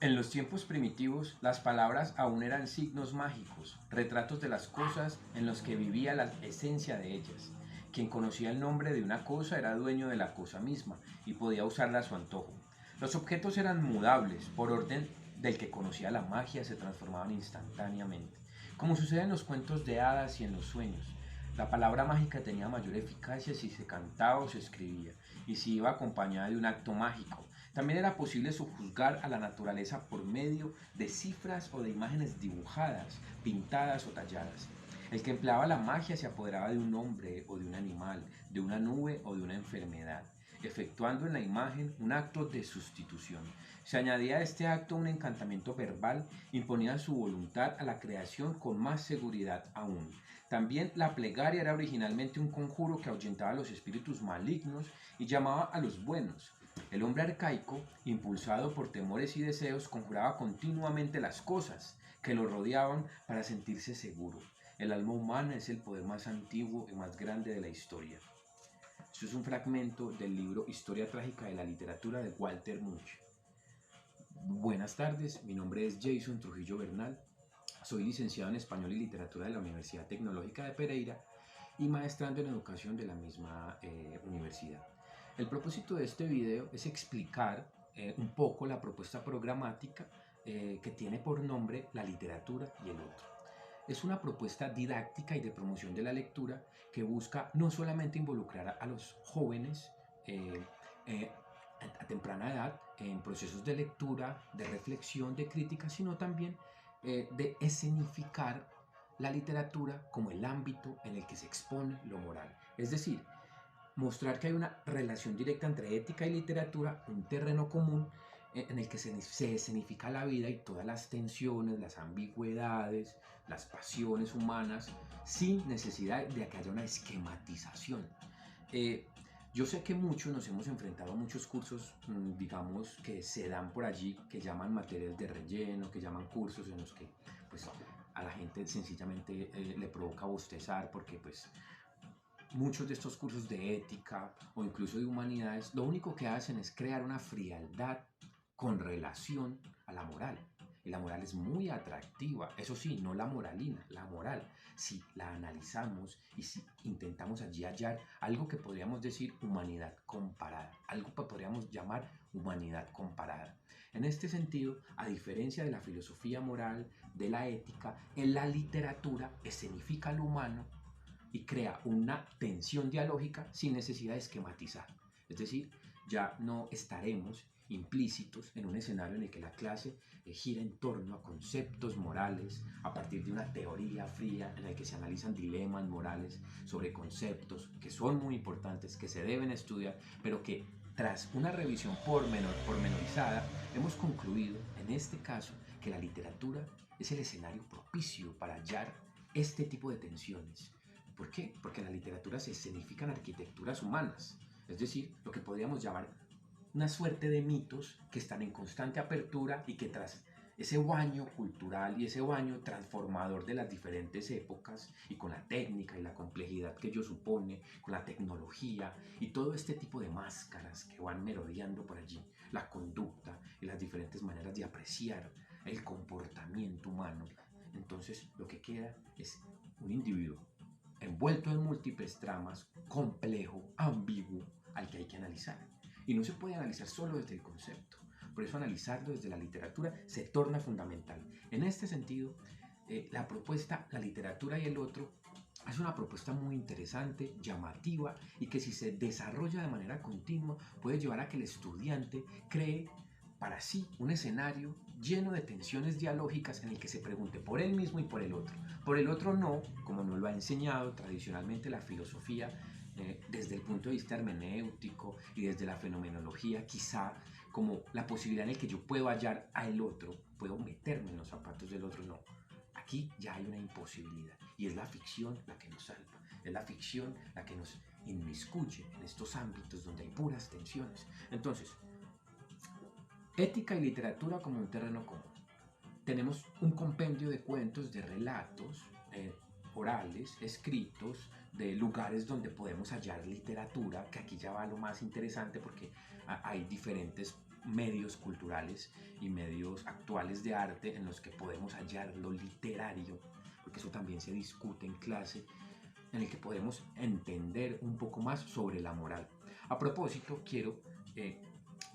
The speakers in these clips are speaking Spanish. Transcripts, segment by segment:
En los tiempos primitivos, las palabras aún eran signos mágicos, retratos de las cosas en los que vivía la esencia de ellas. Quien conocía el nombre de una cosa era dueño de la cosa misma y podía usarla a su antojo. Los objetos eran mudables, por orden del que conocía la magia se transformaban instantáneamente, como sucede en los cuentos de hadas y en los sueños. La palabra mágica tenía mayor eficacia si se cantaba o se escribía, y si iba acompañada de un acto mágico. También era posible subjuzgar a la naturaleza por medio de cifras o de imágenes dibujadas, pintadas o talladas. El que empleaba la magia se apoderaba de un hombre o de un animal, de una nube o de una enfermedad, efectuando en la imagen un acto de sustitución. Se añadía a este acto un encantamiento verbal, imponía su voluntad a la creación con más seguridad aún. También la plegaria era originalmente un conjuro que ahuyentaba a los espíritus malignos y llamaba a los buenos. El hombre arcaico, impulsado por temores y deseos, conjuraba continuamente las cosas que lo rodeaban para sentirse seguro. El alma humana es el poder más antiguo y más grande de la historia. Esto es un fragmento del libro Historia Trágica de la Literatura de Walter Munch. Buenas tardes, mi nombre es Jason Trujillo Bernal. Soy licenciado en Español y Literatura de la Universidad Tecnológica de Pereira y maestrando en Educación de la misma universidad. El propósito de este video es explicar un poco la propuesta programática que tiene por nombre La literatura y el otro. Es una propuesta didáctica y de promoción de la lectura que busca no solamente involucrar a los jóvenes eh, eh, a temprana edad en procesos de lectura, de reflexión, de crítica, sino también de escenificar la literatura como el ámbito en el que se expone lo moral. Es decir, mostrar que hay una relación directa entre ética y literatura, un terreno común en el que se escenifica la vida y todas las tensiones, las ambigüedades, las pasiones humanas, sin necesidad de que haya una esquematización. Eh, yo sé que muchos nos hemos enfrentado a muchos cursos, digamos, que se dan por allí, que llaman materias de relleno, que llaman cursos en los que pues, a la gente sencillamente le provoca bostezar porque pues muchos de estos cursos de ética o incluso de humanidades, lo único que hacen es crear una frialdad con relación a la moral. Y la moral es muy atractiva, eso sí, no la moralina, la moral. Si la analizamos y si intentamos allí hallar algo que podríamos decir humanidad comparada, algo que podríamos llamar humanidad comparada. En este sentido, a diferencia de la filosofía moral, de la ética, en la literatura escenifica lo humano y crea una tensión dialógica sin necesidad de esquematizar. Es decir, ya no estaremos implícitos en un escenario en el que la clase gira en torno a conceptos morales a partir de una teoría fría en la que se analizan dilemas morales sobre conceptos que son muy importantes, que se deben estudiar, pero que tras una revisión pormenorizada hemos concluido en este caso que la literatura es el escenario propicio para hallar este tipo de tensiones. ¿Por qué? Porque en la literatura se escenifican arquitecturas humanas, es decir, lo que podríamos llamar una suerte de mitos que están en constante apertura y que tras ese baño cultural y ese baño transformador de las diferentes épocas y con la técnica y la complejidad que ello supone, con la tecnología y todo este tipo de máscaras que van merodeando por allí, la conducta y las diferentes maneras de apreciar el comportamiento humano, entonces lo que queda es un individuo envuelto en múltiples tramas, complejo, ambiguo, al que hay que analizar. Y no se puede analizar solo desde el concepto. Por eso analizarlo desde la literatura se torna fundamental. En este sentido, la propuesta, la literatura y el otro, es una propuesta muy interesante, llamativa y que si se desarrolla de manera continua puede llevar a que el estudiante cree para sí un escenario lleno de tensiones dialógicas en el que se pregunte por él mismo y por el otro. Por el otro no, como nos lo ha enseñado tradicionalmente la filosofía desde el punto de vista hermenéutico y desde la fenomenología, quizá como la posibilidad en el que yo puedo hallar al otro, puedo meterme en los zapatos del otro, no. Aquí ya hay una imposibilidad y es la ficción la que nos salva, es la ficción la que nos inmiscuye en estos ámbitos donde hay puras tensiones. Entonces, ética y literatura como un terreno común. Tenemos un compendio de cuentos, de relatos orales, escritos, de lugares donde podemos hallar literatura, que aquí ya va lo más interesante porque hay diferentes medios culturales y medios actuales de arte en los que podemos hallar lo literario, porque eso también se discute en clase, en el que podemos entender un poco más sobre la moral. A propósito, quiero,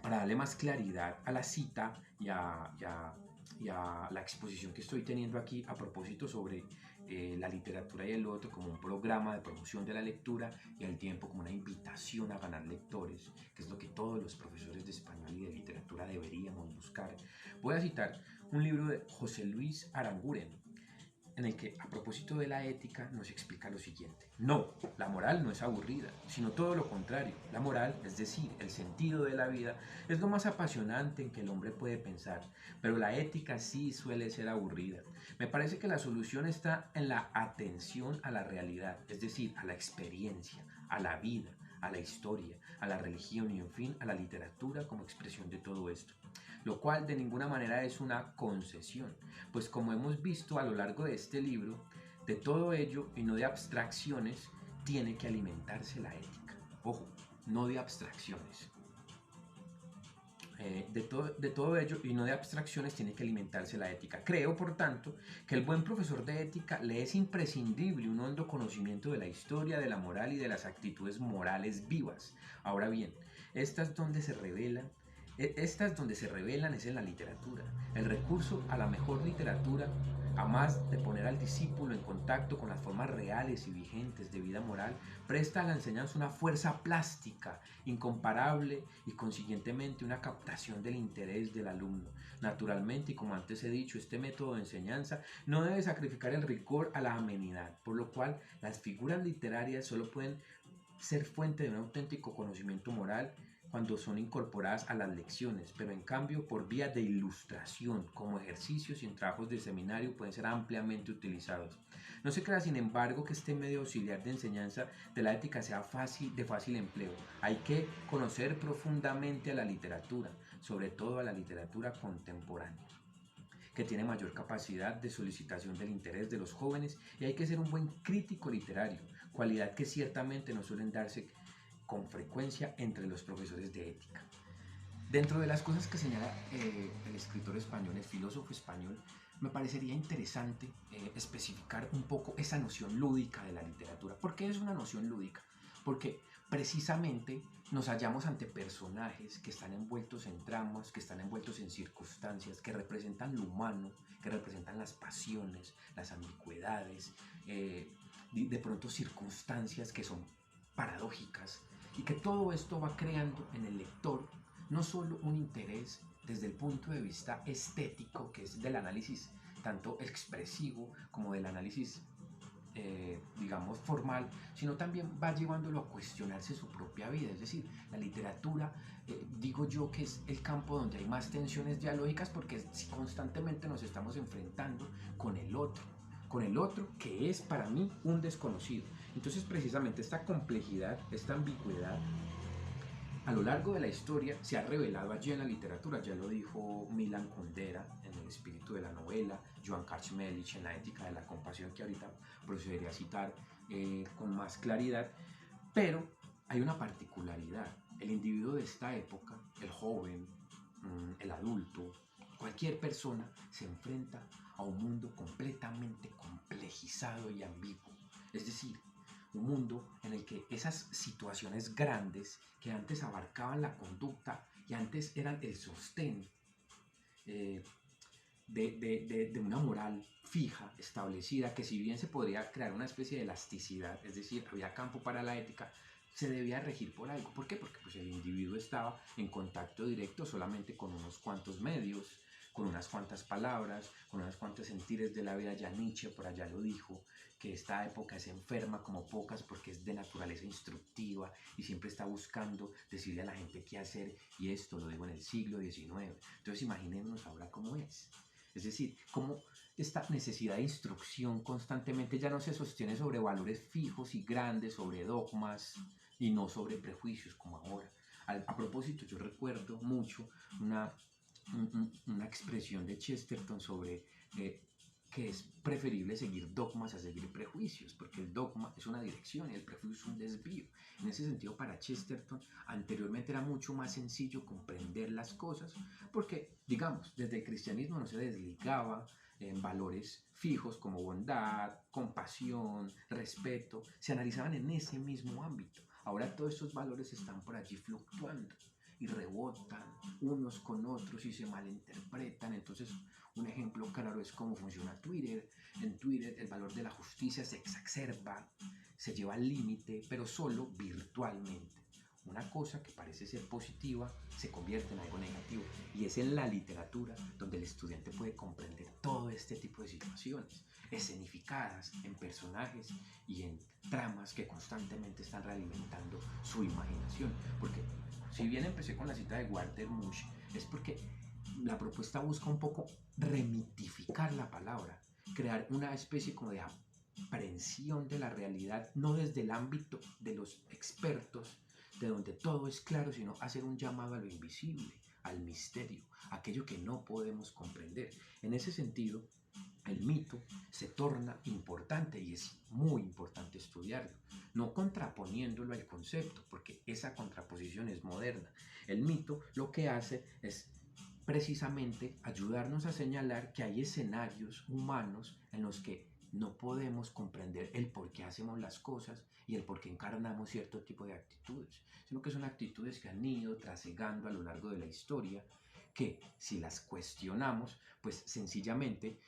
para darle más claridad a la cita y a la exposición que estoy teniendo aquí a propósito sobre la literatura y el otro como un programa de promoción de la lectura y al tiempo como una invitación a ganar lectores, que es lo que todos los profesores de español y de literatura deberíamos buscar. Voy a citar un libro de José Luis Aranguren, en el que a propósito de la ética nos explica lo siguiente. No, la moral no es aburrida, sino todo lo contrario. La moral, es decir, el sentido de la vida, es lo más apasionante en que el hombre puede pensar, pero la ética sí suele ser aburrida. Me parece que la solución está en la atención a la realidad, es decir, a la experiencia, a la vida, a la historia, a la religión y, en fin, a la literatura como expresión de todo esto, lo cual de ninguna manera es una concesión, pues como hemos visto a lo largo de este libro, de todo ello y no de abstracciones tiene que alimentarse la ética. Ojo, no de abstracciones. De todo ello y no de abstracciones tiene que alimentarse la ética. Creo, por tanto, que el buen profesor de ética le es imprescindible un hondo conocimiento de la historia, de la moral y de las actitudes morales vivas. Ahora bien, estas donde se revelan es en la literatura. El recurso a la mejor literatura, a más de poner al discípulo en contacto con las formas reales y vigentes de vida moral, presta a la enseñanza una fuerza plástica incomparable y consiguientemente una captación del interés del alumno. Naturalmente, y como antes he dicho, este método de enseñanza no debe sacrificar el rigor a la amenidad, por lo cual las figuras literarias solo pueden ser fuente de un auténtico conocimiento moral cuando son incorporadas a las lecciones, pero en cambio por vía de ilustración, como ejercicios y en trabajos de seminario pueden ser ampliamente utilizados. No se crea, sin embargo, que este medio auxiliar de enseñanza de la ética sea de fácil empleo. Hay que conocer profundamente a la literatura, sobre todo a la literatura contemporánea, que tiene mayor capacidad de solicitación del interés de los jóvenes, y hay que ser un buen crítico literario, cualidad que ciertamente no suelen darse con frecuencia entre los profesores de ética. Dentro de las cosas que señala el escritor español, el filósofo español, me parecería interesante especificar un poco esa noción lúdica de la literatura. ¿Por qué es una noción lúdica? Porque precisamente nos hallamos ante personajes que están envueltos en tramas, que están envueltos en circunstancias, que representan lo humano, que representan las pasiones, las ambigüedades, de pronto circunstancias que son paradójicas, y que todo esto va creando en el lector no solo un interés desde el punto de vista estético, que es del análisis tanto expresivo como del análisis, digamos, formal, sino también va llevándolo a cuestionarse su propia vida. Es decir, la literatura, digo yo que es el campo donde hay más tensiones dialógicas, porque constantemente nos estamos enfrentando con el otro que es para mí un desconocido. Entonces precisamente esta complejidad, esta ambigüedad, a lo largo de la historia se ha revelado allí en la literatura. Ya lo dijo Milan Kundera en El espíritu de la novela, Joan Kaczmarek en La ética de la compasión, que ahorita procederé a citar con más claridad. Pero hay una particularidad. El individuo de esta época, el joven, el adulto, cualquier persona se enfrenta a un mundo completamente complejizado y ambiguo. Es decir, un mundo en el que esas situaciones grandes que antes abarcaban la conducta y antes eran el sostén eh, de una moral fija, establecida, que si bien se podría crear una especie de elasticidad, es decir, había campo para la ética, se debía regir por algo. ¿Por qué? Porque pues, el individuo estaba en contacto directo solamente con unos cuantos medios, con unas cuantas palabras, con unas cuantas sentires de la vida. Ya Nietzsche por allá lo dijo, que esta época es enferma como pocas porque es de naturaleza instructiva y siempre está buscando decirle a la gente qué hacer, y esto lo digo en el siglo XIX. Entonces imaginémonos ahora cómo es. Es decir, cómo esta necesidad de instrucción constantemente ya no se sostiene sobre valores fijos y grandes, sobre dogmas y no sobre prejuicios como ahora. A propósito, yo recuerdo mucho una expresión de Chesterton sobre que es preferible seguir dogmas a seguir prejuicios, porque el dogma es una dirección y el prejuicio es un desvío. En ese sentido, para Chesterton, anteriormente era mucho más sencillo comprender las cosas, porque, digamos, desde el cristianismo no se desligaba en valores fijos como bondad, compasión, respeto, se analizaban en ese mismo ámbito. Ahora todos estos valores están por allí fluctuando y rebotan unos con otros y se malinterpretan. Entonces, un ejemplo claro es cómo funciona Twitter. En Twitter el valor de la justicia se exacerba, se lleva al límite, pero solo virtualmente. Una cosa que parece ser positiva se convierte en algo negativo. Y es en la literatura donde el estudiante puede comprender todo este tipo de situaciones, escenificadas en personajes y en tramas que constantemente están realimentando su imaginación. Porque si bien empecé con la cita de Walter Mush, es porque la propuesta busca un poco remitificar la palabra, crear una especie como de aprehensión de la realidad, no desde el ámbito de los expertos, de donde todo es claro, sino hacer un llamado a lo invisible, al misterio, aquello que no podemos comprender. En ese sentido, el mito se torna importante y es muy importante estudiarlo, no contraponiéndolo al concepto, porque esa contraposición es moderna. El mito lo que hace es precisamente ayudarnos a señalar que hay escenarios humanos en los que no podemos comprender el por qué hacemos las cosas y el por qué encarnamos cierto tipo de actitudes, sino que son actitudes que han ido trasegando a lo largo de la historia, que si las cuestionamos, pues sencillamente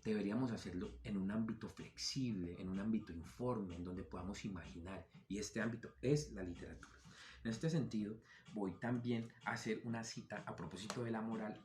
deberíamos hacerlo en un ámbito flexible, en un ámbito informe, en donde podamos imaginar, y este ámbito es la literatura. En este sentido, voy también a hacer una cita a propósito de la moral